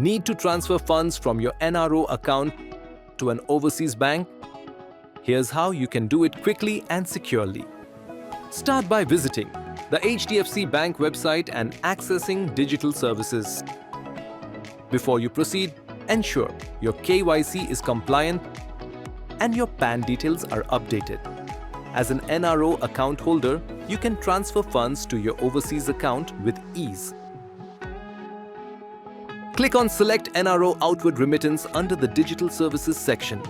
Need to transfer funds from your NRO account to an overseas bank? Here's how you can do it quickly and securely. Start by visiting the HDFC Bank website and accessing digital services. Before you proceed, ensure your KYC is compliant and your PAN details are updated. As an NRO account holder, you can transfer funds to your overseas account with ease. Click on Select NRO Outward Remittance under the Digital Services section.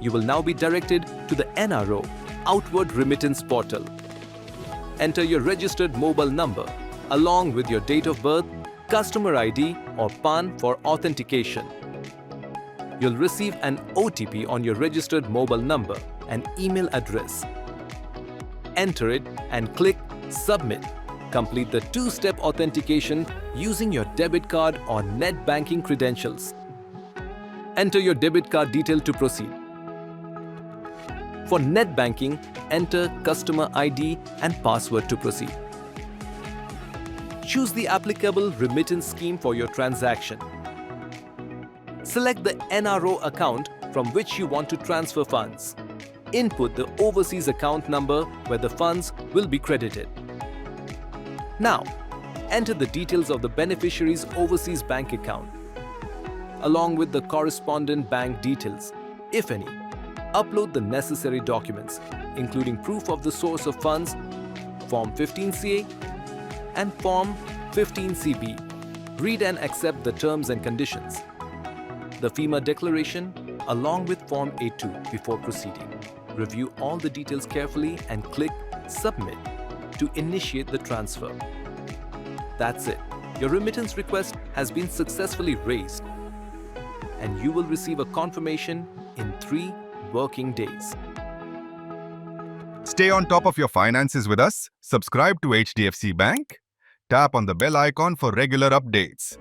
You will now be directed to the NRO Outward Remittance portal. Enter your registered mobile number along with your date of birth, customer ID or PAN for authentication. You'll receive an OTP on your registered mobile number and email address. Enter it and click Submit. Complete the two-step authentication using your debit card or net banking credentials. Enter your debit card detail to proceed. For net banking, enter customer ID and password to proceed. Choose the applicable remittance scheme for your transaction. Select the NRO account from which you want to transfer funds. Input the overseas account number where the funds will be credited. Now, enter the details of the beneficiary's overseas bank account, along with the correspondent bank details, if any. Upload the necessary documents, including proof of the source of funds, Form 15CA and Form 15CB. Read and accept the terms and conditions. The FEMA declaration, along with Form A2 before proceeding. Review all the details carefully and click Submit to initiate the transfer. That's it. Your remittance request has been successfully raised, and you will receive a confirmation in 3 working days. Stay on top of your finances with us. Subscribe to HDFC Bank. Tap on the bell icon for regular updates.